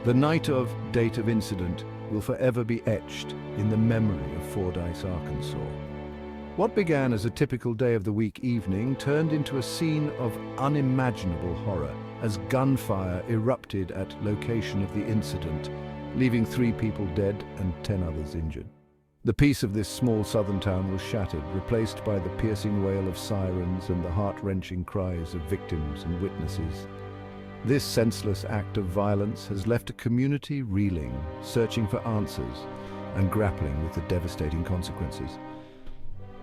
The night of date of incident will forever be etched in the memory of Fordyce, Arkansas. What began as a typical day of the week evening turned into a scene of unimaginable horror as gunfire erupted at location of the incident, leaving 3 people dead and 10 others injured. The peace of this small southern town was shattered, replaced by the piercing wail of sirens and the heart-wrenching cries of victims and witnesses. This senseless act of violence has left a community reeling, searching for answers and grappling with the devastating consequences.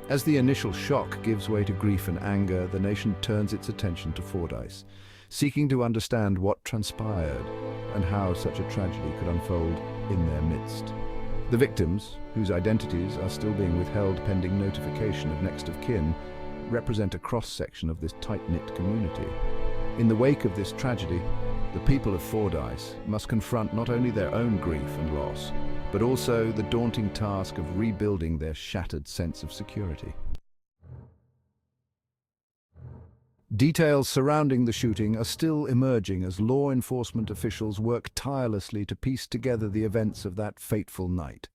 As the initial shock gives way to grief and anger, the nation turns its attention to Fordyce, seeking to understand what transpired and how such a tragedy could unfold in their midst. The victims, whose identities are still being withheld pending notification of next of kin, represent a cross-section of this tight-knit community. In the wake of this tragedy, the people of Fordyce must confront not only their own grief and loss, but also the daunting task of rebuilding their shattered sense of security. Details surrounding the shooting are still emerging as law enforcement officials work tirelessly to piece together the events of that fateful night.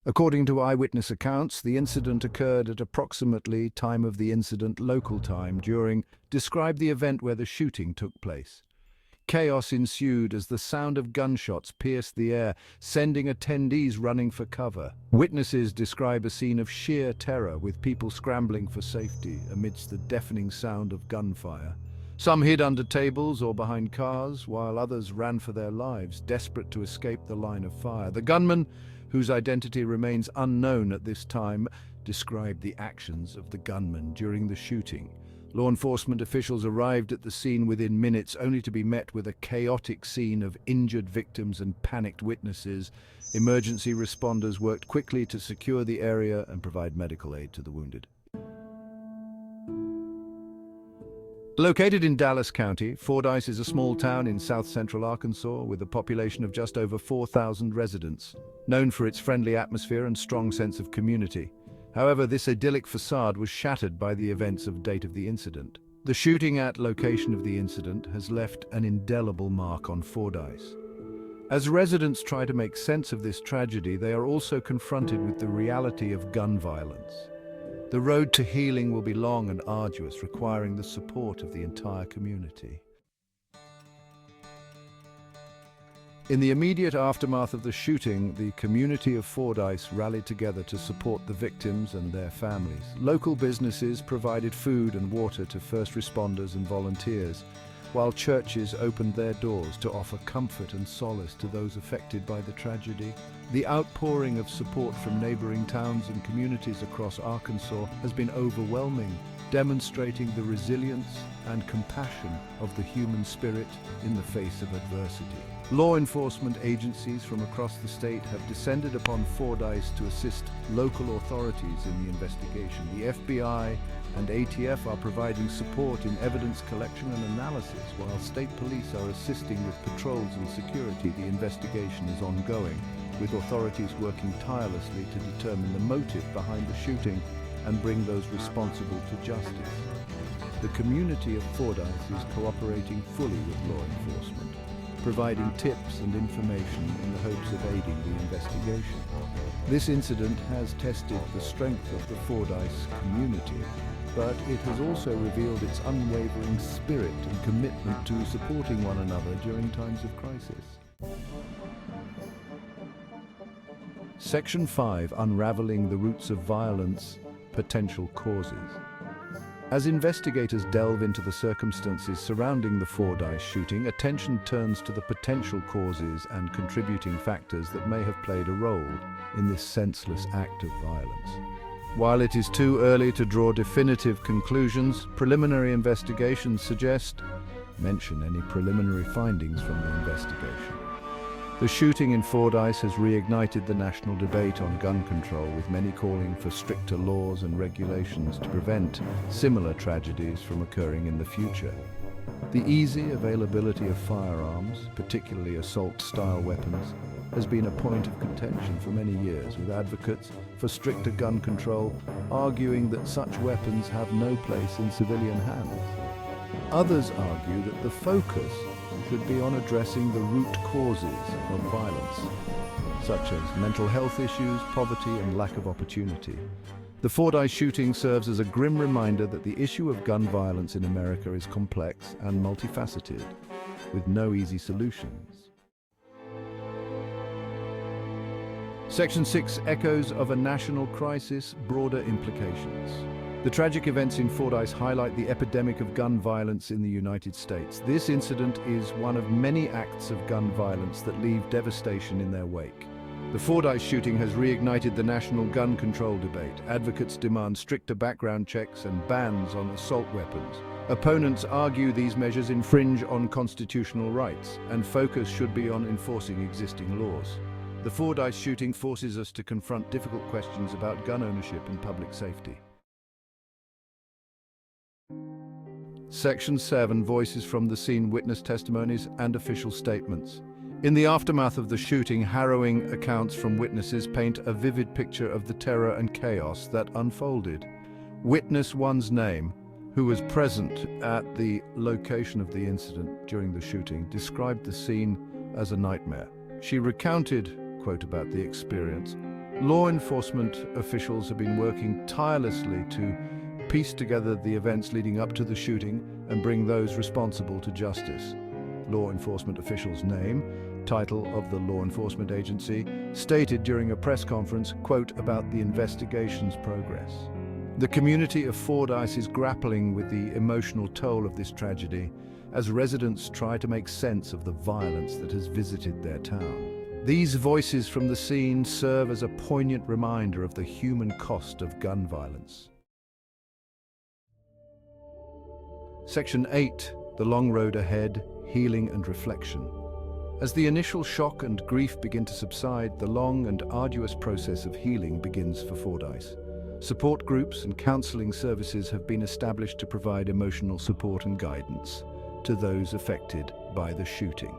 According to eyewitness accounts, the incident occurred at approximately time of the incident local time describe the event where the shooting took place. Chaos ensued as the sound of gunshots pierced the air, sending attendees running for cover. Witnesses describe a scene of sheer terror with people scrambling for safety amidst the deafening sound of gunfire. Some hid under tables or behind cars, while others ran for their lives, desperate to escape the line of fire. The gunman, whose identity remains unknown at this time, described the actions of the gunman during the shooting. Law enforcement officials arrived at the scene within minutes, only to be met with a chaotic scene of injured victims and panicked witnesses. Emergency responders worked quickly to secure the area and provide medical aid to the wounded. Located in Dallas County, Fordyce is a small town in south-central Arkansas with a population of just over 4,000 residents, known for its friendly atmosphere and strong sense of community. However, this idyllic facade was shattered by the events of date of the incident. The shooting at location of the incident has left an indelible mark on Fordyce. As residents try to make sense of this tragedy, they are also confronted with the reality of gun violence. The road to healing will be long and arduous, requiring the support of the entire community. In the immediate aftermath of the shooting, the community of Fordyce rallied together to support the victims and their families. Local businesses provided food and water to first responders and volunteers, while churches opened their doors to offer comfort and solace to those affected by the tragedy. The outpouring of support from neighboring towns and communities across Arkansas has been overwhelming, demonstrating the resilience and compassion of the human spirit in the face of adversity. Law enforcement agencies from across the state have descended upon Fordyce to assist local authorities in the investigation. The FBI and ATF are providing support in evidence collection and analysis, while state police are assisting with patrols and security. The investigation is ongoing, with authorities working tirelessly to determine the motive behind the shooting and bring those responsible to justice. The community of Fordyce is cooperating fully with law enforcement, providing tips and information in the hopes of aiding the investigation. This incident has tested the strength of the Fordyce community, but it has also revealed its unwavering spirit and commitment to supporting one another during times of crisis. Section 5: Unraveling the Roots of Violence, Potential Causes. As investigators delve into the circumstances surrounding the Fordyce shooting, attention turns to the potential causes and contributing factors that may have played a role in this senseless act of violence. While it is too early to draw definitive conclusions, preliminary investigations mention any preliminary findings from the investigation. The shooting in Fordyce has reignited the national debate on gun control, with many calling for stricter laws and regulations to prevent similar tragedies from occurring in the future. The easy availability of firearms, particularly assault-style weapons, has been a point of contention for many years, with advocates for stricter gun control arguing that such weapons have no place in civilian hands. Others argue that the focus should be on addressing the root causes of violence, such as mental health issues, poverty, and lack of opportunity. The Fordyce shooting serves as a grim reminder that the issue of gun violence in America is complex and multifaceted, with no easy solutions. Section 6: Echoes of a National Crisis, Broader Implications. The tragic events in Fordyce highlight the epidemic of gun violence in the United States. This incident is one of many acts of gun violence that leave devastation in their wake. The Fordyce shooting has reignited the national gun control debate. Advocates demand stricter background checks and bans on assault weapons. Opponents argue these measures infringe on constitutional rights, and focus should be on enforcing existing laws. The Fordyce shooting forces us to confront difficult questions about gun ownership and public safety. Section 7: Voices from the Scene, Witness Testimonies and Official Statements. In the aftermath of the shooting, harrowing accounts from witnesses paint a vivid picture of the terror and chaos that unfolded. Witness one's name, who was present at the location of the incident during the shooting, described the scene as a nightmare. She recounted, quote, about the experience. Law enforcement officials have been working tirelessly to piece together the events leading up to the shooting and bring those responsible to justice. Law enforcement official's name, title of the law enforcement agency, stated during a press conference, quote, about the investigation's progress. The community of Fordyce is grappling with the emotional toll of this tragedy as residents try to make sense of the violence that has visited their town. These voices from the scene serve as a poignant reminder of the human cost of gun violence. Section 8: The Long Road Ahead, Healing and Reflection. As the initial shock and grief begin to subside, the long and arduous process of healing begins for Fordyce. Support groups and counseling services have been established to provide emotional support and guidance to those affected by the shooting.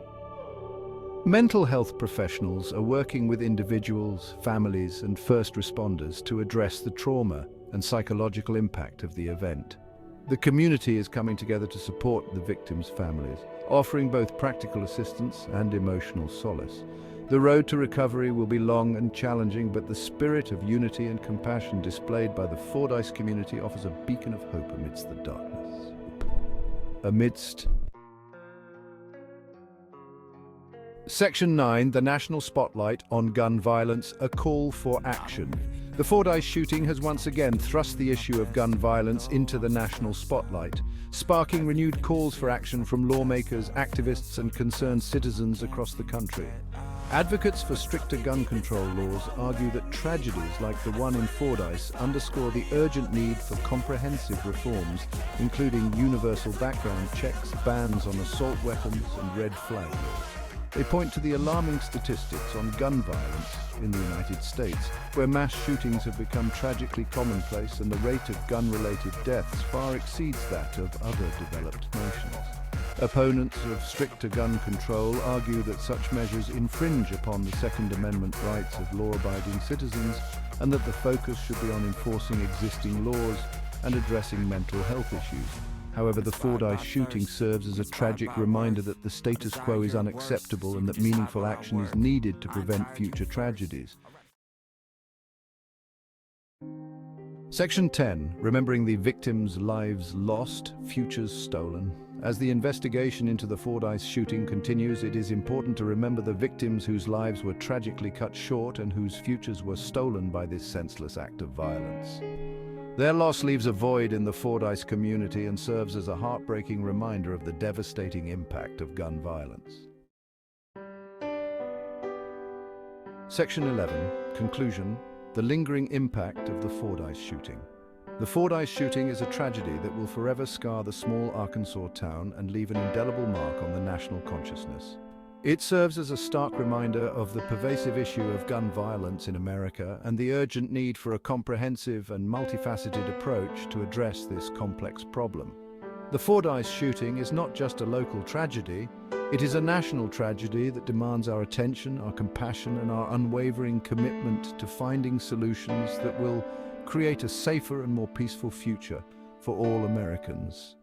Mental health professionals are working with individuals, families, and first responders to address the trauma and psychological impact of the event. The community is coming together to support the victims' families, offering both practical assistance and emotional solace. The road to recovery will be long and challenging, but the spirit of unity and compassion displayed by the Fordyce community offers a beacon of hope amidst the darkness. Section 9: The National Spotlight on Gun Violence, a Call for Action. The Fordyce shooting has once again thrust the issue of gun violence into the national spotlight, sparking renewed calls for action from lawmakers, activists, and concerned citizens across the country. Advocates for stricter gun control laws argue that tragedies like the one in Fordyce underscore the urgent need for comprehensive reforms, including universal background checks, bans on assault weapons, and red flag laws. They point to the alarming statistics on gun violence in the United States, where mass shootings have become tragically commonplace and the rate of gun-related deaths far exceeds that of other developed nations. Opponents of stricter gun control argue that such measures infringe upon the Second Amendment rights of law-abiding citizens and that the focus should be on enforcing existing laws and addressing mental health issues. However, the Fordyce shooting serves as a tragic reminder that the status quo is unacceptable and that meaningful action is needed to prevent future tragedies. Section 10: Remembering the Victims' Lives Lost, Futures Stolen. As the investigation into the Fordyce shooting continues, it is important to remember the victims whose lives were tragically cut short and whose futures were stolen by this senseless act of violence. Their loss leaves a void in the Fordyce community and serves as a heartbreaking reminder of the devastating impact of gun violence. Section 11: Conclusion: The lingering impact of the Fordyce shooting. The Fordyce shooting is a tragedy that will forever scar the small Arkansas town and leave an indelible mark on the national consciousness. It serves as a stark reminder of the pervasive issue of gun violence in America and the urgent need for a comprehensive and multifaceted approach to address this complex problem. The Fordyce shooting is not just a local tragedy, it is a national tragedy that demands our attention, our compassion, and our unwavering commitment to finding solutions that will create a safer and more peaceful future for all Americans.